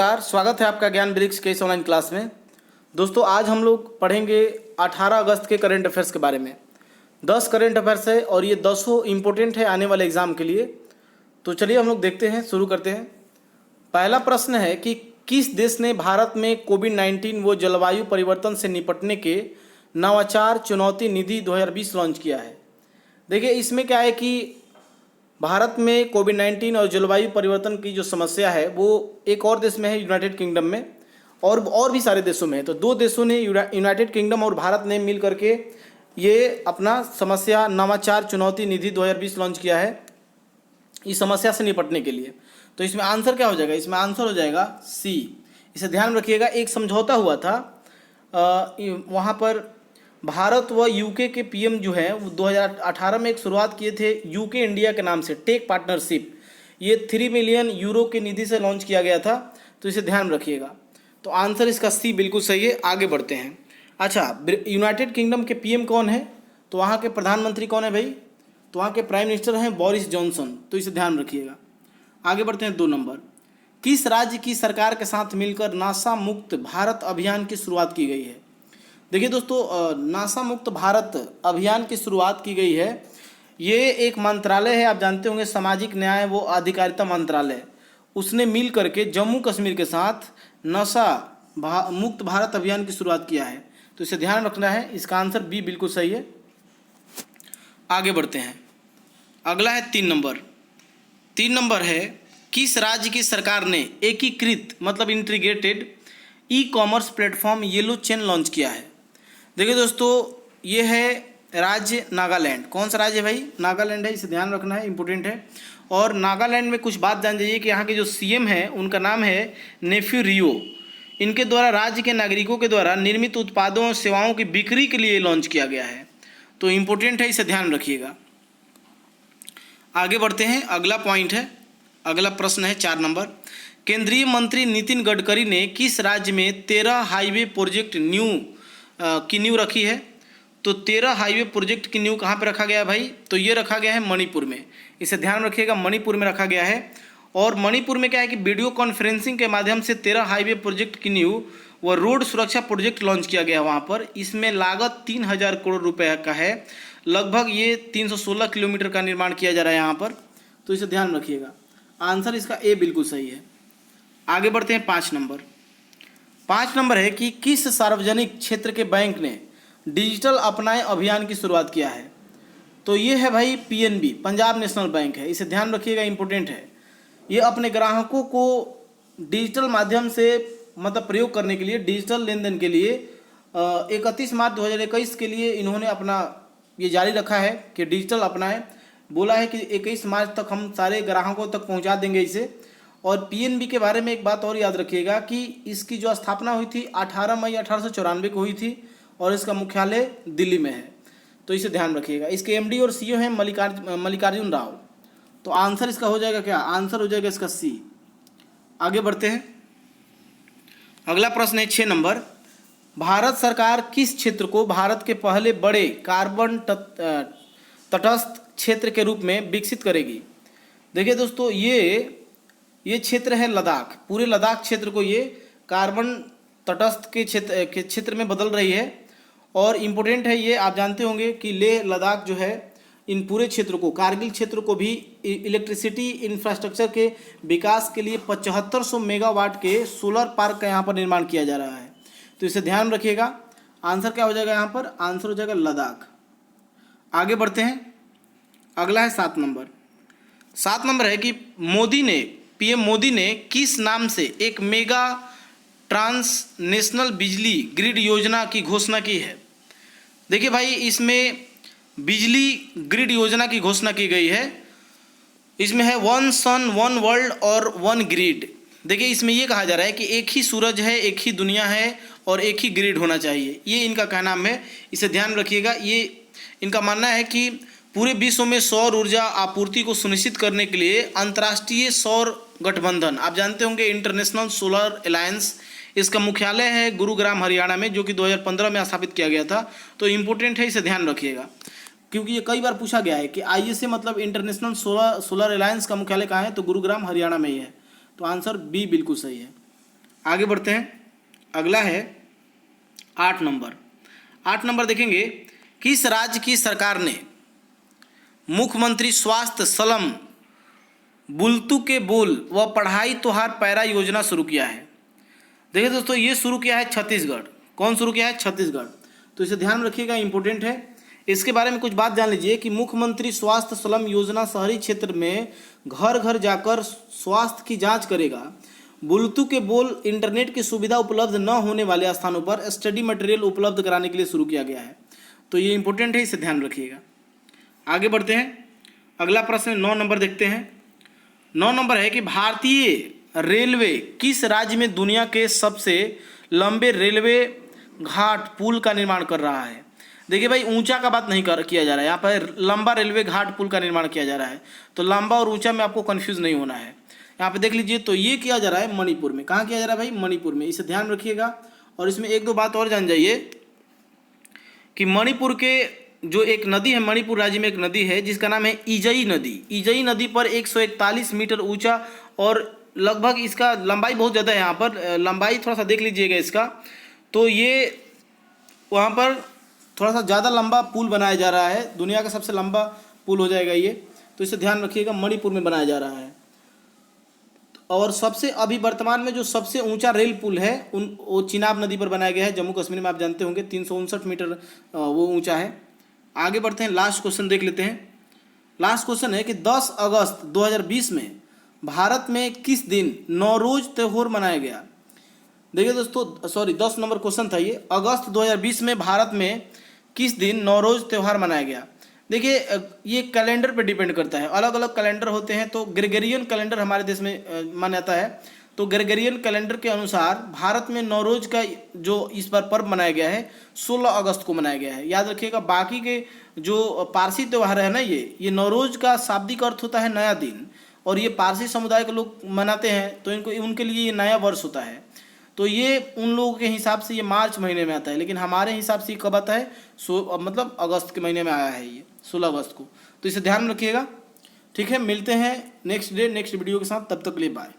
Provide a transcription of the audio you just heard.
नमस्कार, स्वागत है आपका ज्ञान वृक्ष के इस ऑनलाइन क्लास में। दोस्तों, आज हम लोग पढ़ेंगे 18 अगस्त के करंट अफेयर्स के बारे में। 10 करंट अफेयर्स है और ये 10 इम्पोर्टेंट है आने वाले एग्जाम के लिए। तो चलिए हम लोग देखते हैं, शुरू करते हैं। पहला प्रश्न है कि किस देश ने भारत में कोविड-19 व जलवायु परिवर्तन से निपटने के नवाचार चुनौती निधि 2020 लॉन्च किया है। देखिए, इसमें क्या है कि भारत में कोविड-19 और जलवायु परिवर्तन की जो समस्या है वो एक और देश में है, यूनाइटेड किंगडम में, और भी सारे देशों में है। तो दो देशों ने, यूनाइटेड किंगडम और भारत ने मिल करके ये अपना समस्या नवाचार चुनौती निधि 2020 लॉन्च किया है इस समस्या से निपटने के लिए। तो इसमें आंसर क्या हो जाएगा? इसमें आंसर हो जाएगा सी। इसे ध्यान में रखिएगा। एक समझौता हुआ था वहाँ पर भारत व यूके के पीएम जो है वो 2018 में एक शुरुआत किए थे यूके इंडिया के नाम से टेक पार्टनरशिप। ये 3 मिलियन यूरो के निधि से लॉन्च किया गया था। तो इसे ध्यान रखिएगा। तो आंसर इसका सी बिल्कुल सही है। आगे बढ़ते हैं। अच्छा, यूनाइटेड किंगडम के पीएम कौन है? तो वहाँ के प्रधानमंत्री कौन है भाई? तो वहाँ के प्राइम मिनिस्टर हैं बोरिस जॉनसन। तो इसे ध्यान रखिएगा। आगे बढ़ते हैं 2 नंबर। किस राज्य की सरकार के साथ मिलकर नासा मुक्त भारत अभियान की शुरुआत की गई है? देखिए दोस्तों, नासा मुक्त भारत अभियान की शुरुआत की गई है। ये एक मंत्रालय है, आप जानते होंगे, सामाजिक न्याय व अधिकारिता मंत्रालय। उसने मिल करके जम्मू कश्मीर के साथ मुक्त भारत अभियान की शुरुआत किया है। तो इसे ध्यान रखना है। इसका आंसर बी बिल्कुल सही है। आगे बढ़ते हैं। अगला है 3 नंबर। 3 नंबर है किस राज्य की सरकार ने एकीकृत मतलब integrated e commerce platform yellow chain launch किया है? देखिए दोस्तों, ये है राज्य नागालैंड। कौन सा राज्य है भाई? नागालैंड है। इसे ध्यान रखना है, इंपॉर्टेंट है। और नागालैंड में कुछ बात जान जाइए कि यहाँ के जो सीएम है उनका नाम है नेफ्यू रियो। इनके द्वारा राज्य के नागरिकों के द्वारा निर्मित उत्पादों और सेवाओं की बिक्री के लिए लॉन्च किया गया है। तो इम्पोर्टेंट है, इसे ध्यान रखिएगा। आगे बढ़ते हैं। अगला पॉइंट है, अगला प्रश्न है 4 नंबर। केंद्रीय मंत्री नितिन गडकरी ने किस राज्य में 13 हाईवे प्रोजेक्ट की नींव रखी है? तो 13 हाईवे प्रोजेक्ट की नींव कहाँ पर रखा गया है भाई? तो ये रखा गया है मणिपुर में। इसे ध्यान रखिएगा, मणिपुर में रखा गया है। और मणिपुर में क्या है कि वीडियो कॉन्फ्रेंसिंग के माध्यम से 13 हाईवे प्रोजेक्ट की नींव व रोड सुरक्षा प्रोजेक्ट लॉन्च किया गया है वहाँ पर। इसमें लागत 3000 करोड़ रुपए का है। लगभग ये 316 किलोमीटर का निर्माण किया जा रहा है यहाँ पर। तो इसे ध्यान रखिएगा। आंसर इसका ए बिल्कुल सही है। आगे बढ़ते हैं 5 नंबर। 5 नंबर है कि किस सार्वजनिक क्षेत्र के बैंक ने डिजिटल अपनाए अभियान की शुरुआत किया है? तो ये है भाई पीएनबी, पंजाब नेशनल बैंक है। इसे ध्यान रखिएगा, इंपॉर्टेंट है। ये अपने ग्राहकों को डिजिटल माध्यम से मतलब प्रयोग करने के लिए, डिजिटल लेन देन के लिए 31 मार्च 2021 के लिए इन्होंने अपना ये जारी रखा है कि डिजिटल अपनाएं। बोला है कि 21 मार्च तक हम सारे ग्राहकों तक पहुंचा देंगे इसे। और पीएनबी के बारे में एक बात और याद रखिएगा कि इसकी जो स्थापना हुई थी 18 मई 1894 को हुई थी और इसका मुख्यालय दिल्ली में है। तो इसे ध्यान रखिएगा। इसके एमडी और सीईओ हैं मल्लिकार्जुन राव। तो आंसर इसका हो जाएगा क्या? आंसर हो जाएगा इसका सी। आगे बढ़ते हैं। अगला प्रश्न है 6 नंबर। भारत सरकार किस क्षेत्र को भारत के पहले बड़े कार्बन तटस्थ क्षेत्र के रूप में विकसित करेगी? देखिए दोस्तों, ये क्षेत्र है लद्दाख। पूरे लद्दाख क्षेत्र को ये कार्बन तटस्थ के क्षेत्र में बदल रही है। और इम्पोर्टेंट है ये, आप जानते होंगे कि लेह लद्दाख जो है, इन पूरे क्षेत्र को, कारगिल क्षेत्र को भी इलेक्ट्रिसिटी इंफ्रास्ट्रक्चर के विकास के लिए 7500 मेगावाट के सोलर पार्क का यहाँ पर निर्माण किया जा रहा है। तो इसे ध्यान रखिएगा। आंसर क्या हो जाएगा यहाँ पर? आंसर हो जाएगा लद्दाख। आगे बढ़ते हैं। अगला है 7 नंबर। 7 नंबर है कि पीएम मोदी ने किस नाम से एक मेगा ट्रांसनेशनल बिजली ग्रिड योजना की घोषणा की है? देखिए भाई, इसमें बिजली ग्रिड योजना की घोषणा की गई है। इसमें है 1 सन 1 वर्ल्ड और 1 ग्रिड। देखिए, इसमें ये कहा जा रहा है कि एक ही सूरज है, एक ही दुनिया है और एक ही ग्रिड होना चाहिए। ये इनका कहना है। इसे ध्यान रखिएगा। ये इनका मानना है कि पूरे विश्व में सौर ऊर्जा आपूर्ति को सुनिश्चित करने के लिए अंतर्राष्ट्रीय सौर गठबंधन, आप जानते होंगे इंटरनेशनल सोलर अलायंस, इसका मुख्यालय है गुरुग्राम हरियाणा में, जो कि 2015 में स्थापित किया गया था। तो इम्पोर्टेंट है, इसे ध्यान रखिएगा, क्योंकि ये कई बार पूछा गया है कि आईएसए मतलब इंटरनेशनल सोलर अलायंस का मुख्यालय कहाँ है? तो गुरुग्राम हरियाणा में ही है। तो आंसर बी बिल्कुल सही है। आगे बढ़ते हैं, अगला है 8 नंबर। 8 नंबर देखेंगे, किस राज्य की सरकार ने मुख्यमंत्री स्वास्थ्य सलम बुलतू के बोल व पढ़ाई त्योहार पैरा योजना शुरू किया है? देखिए दोस्तों, ये शुरू किया है छत्तीसगढ़। कौन शुरू किया है? छत्तीसगढ़। तो इसे ध्यान में रखिएगा, इंपॉर्टेंट है। इसके बारे में कुछ बात जान लीजिए कि मुख्यमंत्री स्वास्थ्य सलम योजना शहरी क्षेत्र में घर घर जाकर स्वास्थ्य की जांच करेगा। बुलतू के बोल इंटरनेट की सुविधा उपलब्ध न होने वाले स्थानों पर स्टडी मटेरियल उपलब्ध कराने के लिए शुरू किया गया है। तो ये इंपॉर्टेंट है, इसे ध्यान रखिएगा। आगे बढ़ते हैं, अगला प्रश्न 9 नंबर देखते हैं। 9 नंबर है कि भारतीय रेलवे किस राज्य में दुनिया के सबसे लंबे रेलवे घाट पुल का निर्माण कर रहा है? देखिए भाई, ऊंचा का बात नहीं किया जा रहा है, यहाँ पर लंबा रेलवे घाट पुल का निर्माण किया जा रहा है। तो लंबा और ऊंचा में आपको कंफ्यूज नहीं होना है। यहाँ पे देख लीजिए, तो ये किया जा रहा है मणिपुर में। कहाँ किया जा रहा है भाई? मणिपुर में। इसे ध्यान रखिएगा। और इसमें एक दो बात और जान जाइए कि मणिपुर के जो एक नदी है, मणिपुर राज्य में एक नदी है जिसका नाम है इजई नदी। इजई नदी पर 141 मीटर ऊंचा और लगभग इसका लंबाई बहुत ज़्यादा है। यहाँ पर लंबाई थोड़ा सा देख लीजिएगा इसका। तो ये वहाँ पर थोड़ा सा ज़्यादा लंबा पुल बनाया जा रहा है, दुनिया का सबसे लंबा पुल हो जाएगा ये। तो इसे ध्यान रखिएगा, मणिपुर में बनाया जा रहा है। और सबसे अभी वर्तमान में जो सबसे ऊंचा रेल पुल है वो चिनाब नदी पर बनाया गया है, जम्मू कश्मीर में। आप जानते होंगे 359 मीटर वो ऊंचा है। आगे बढ़ते हैं, लास्ट क्वेश्चन देख लेते हैं। लास्ट क्वेश्चन है कि 10 अगस्त 2020 में भारत में किस दिन नौरोज त्योहार मनाया गया? देखिए दोस्तों, सॉरी 10 नंबर क्वेश्चन था ये। अगस्त 2020 में भारत में किस दिन नौरोज त्यौहार मनाया गया? देखिए, ये कैलेंडर पे डिपेंड करता है, अलग अलग कैलेंडर होते हैं। तो ग्रेगोरियन कैलेंडर हमारे देश में माना जाता है। तो ग्रेगोरियन कैलेंडर के अनुसार भारत में नौरोज का जो इस बार पर्व मनाया गया है 16 अगस्त को मनाया गया है। याद रखिएगा, बाकी के जो पारसी त्यौहार है ना, ये नौरोज का शाब्दिक अर्थ होता है नया दिन, और ये पारसी समुदाय के लोग मनाते हैं, तो इनको उनके लिए ये नया वर्ष होता है। तो ये उन लोगों के हिसाब से ये मार्च महीने में आता है, लेकिन हमारे हिसाब से ये कब आता है? मतलब अगस्त के महीने में आया है ये, 16 अगस्त को। तो इसे ध्यान रखिएगा। ठीक है, मिलते हैं नेक्स्ट डे नेक्स्ट वीडियो के साथ। तब तक के लिए बाय।